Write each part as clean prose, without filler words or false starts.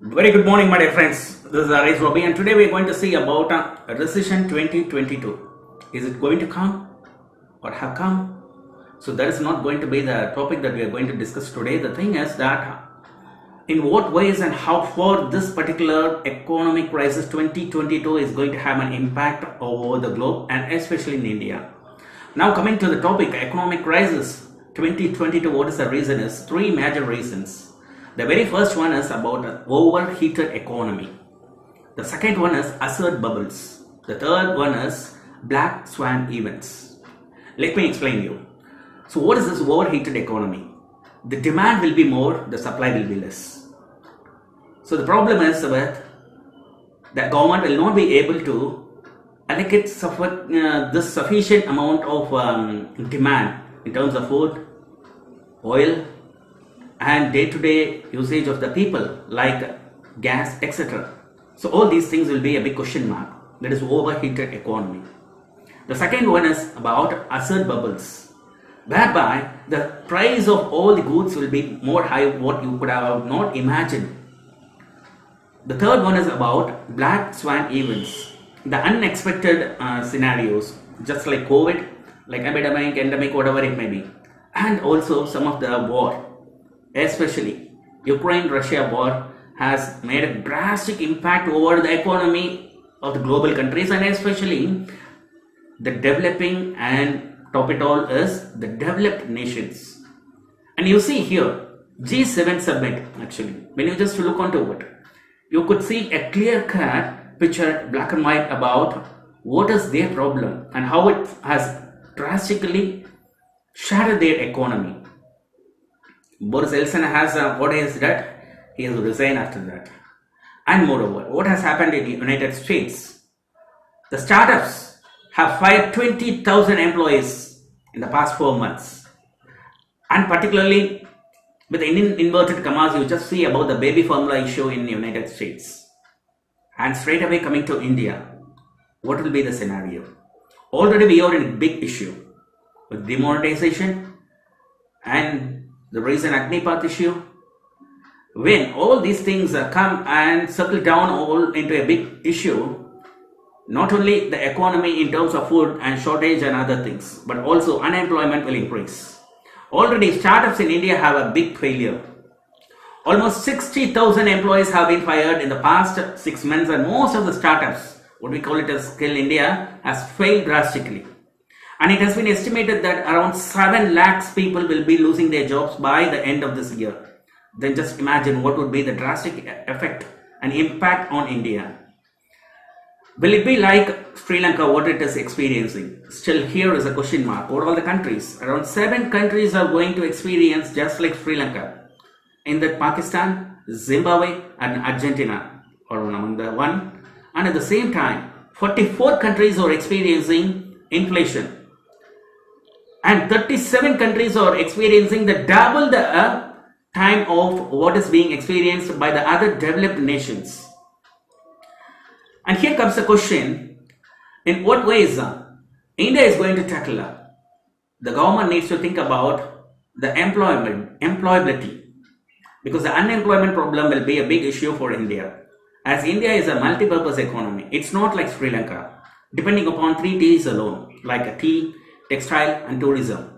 Very good morning, my dear friends. This is ariseroby, and today we are going to see about recession 2022. Is it going to come or have come? So that is not going to be the topic that we are going to discuss today. The thing is that in what ways and how far this particular economic crisis 2022 is going to have an impact over the globe and especially in India. Now coming to the topic, economic crisis 2022, what is the reason is three major reasons. The very first one is about an overheated economy. The second one is asset bubbles. The third one is black swan events. Let me explain you. So what is this overheated economy? The demand will be more, the supply will be less. So the problem is that the government will not be able to allocate this sufficient amount of demand in terms of food, oil, and day-to-day usage of the people like gas, etc. So all these things will be a big question mark. That is overheated economy. The second one is about asset bubbles, whereby the price of all the goods will be more high what you could have not imagined. The third one is about black swan events, the unexpected scenarios, just like COVID, like epidemic, endemic, whatever it may be, and also some of the war. Especially Ukraine-Russia war has made a drastic impact over the economy of the global countries and especially the developing, and top it all is the developed nations. And you see here G7 summit, actually when you just look onto it, you could see a clear-cut picture, black and white, about what is their problem and how it has drastically shattered their economy. Boris Johnson has what is that? He has resigned after that. And moreover, what has happened in the United States? The startups have fired 20,000 employees in the past 4 months. And particularly with the inverted commas, you just see about the baby formula issue in the United States. And straight away coming to India, what will be the scenario? Already we are in a big issue with demonetization and the recent Agnipath issue. When all these things come and settle down all into a big issue, not only the economy in terms of food and shortage and other things, but also unemployment will increase. Already startups in India have a big failure. Almost 60,000 employees have been fired in the past 6 months, and most of the startups, what we call it as Skill India, has failed drastically. And it has been estimated that around 7 lakhs people will be losing their jobs by the end of this year. Then just imagine what would be the drastic effect and impact on India. Will it be like Srilanka, what it is experiencing? Still here is a question mark. What are all the countries? Around 7 countries are going to experience just like Sri Lanka. In that Pakistan, Zimbabwe and Argentina are among the one. And at the same time, 44 countries are experiencing inflation. And 37 countries are experiencing the double the time of what is being experienced by the other developed nations. And here comes the question, in what ways India is going to tackle the government needs to think about the employability, because the unemployment problem will be a big issue for India. As India is a multi-purpose economy, it's not like Sri Lanka, depending upon 3 T's alone, like a tea, textile and tourism.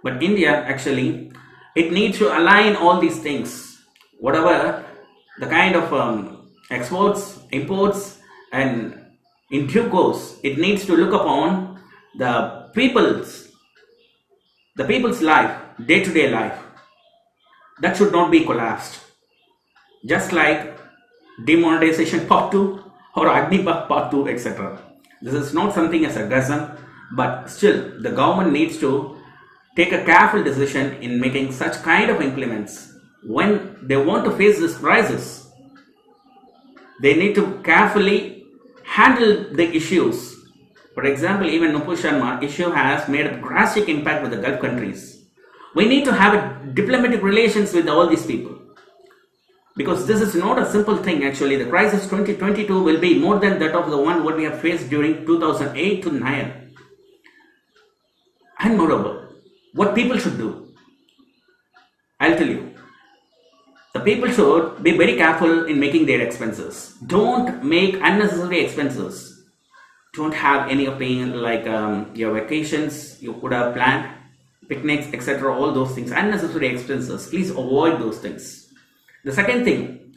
But India, actually, it needs to align all these things, whatever the kind of exports, imports, and in due course it needs to look upon the people's life, day-to-day life. That should not be collapsed, just like demonetization part 2 or Agnipath part 2, etc. This is not something as a sarcasm, but still the government needs to take a careful decision in making such kind of implements. When they want to face this crisis, they need to carefully handle the issues. For example, even Nupur Sharma issue has made a drastic impact with the Gulf countries. We need to have diplomatic relations with all these people, because this is not a simple thing. Actually, the crisis 2022 will be more than that of the one what we have faced during 2008 to 9. And moreover, what people should do, I'll tell you. The people should be very careful in making their expenses. Don't make unnecessary expenses. Don't have any opinion like your vacations you could have planned, picnics, etc. All those things, unnecessary expenses. Please avoid those things. The second thing,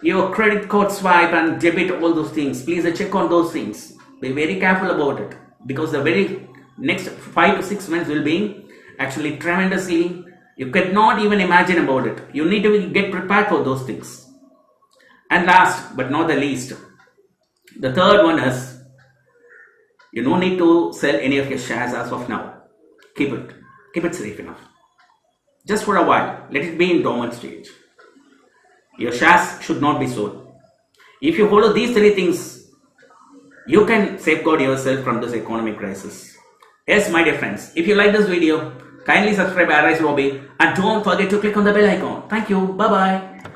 your credit card swipe and debit, all those things. Please check on those things. Be very careful about it, because the very next 5 to 6 months will be actually tremendously, you cannot even imagine about it. You need to get prepared for those things. And last but not the least, the third one is, you don't need to sell any of your shares as of now. Keep it safe enough. Just for a while, let it be in dormant stage. Your shares should not be sold. If you follow these three things, you can safeguard yourself from this economic crisis. Yes, my dear friends, if you like this video, kindly subscribe ariseroby and don't forget to click on the bell icon. Thank you. Bye-bye.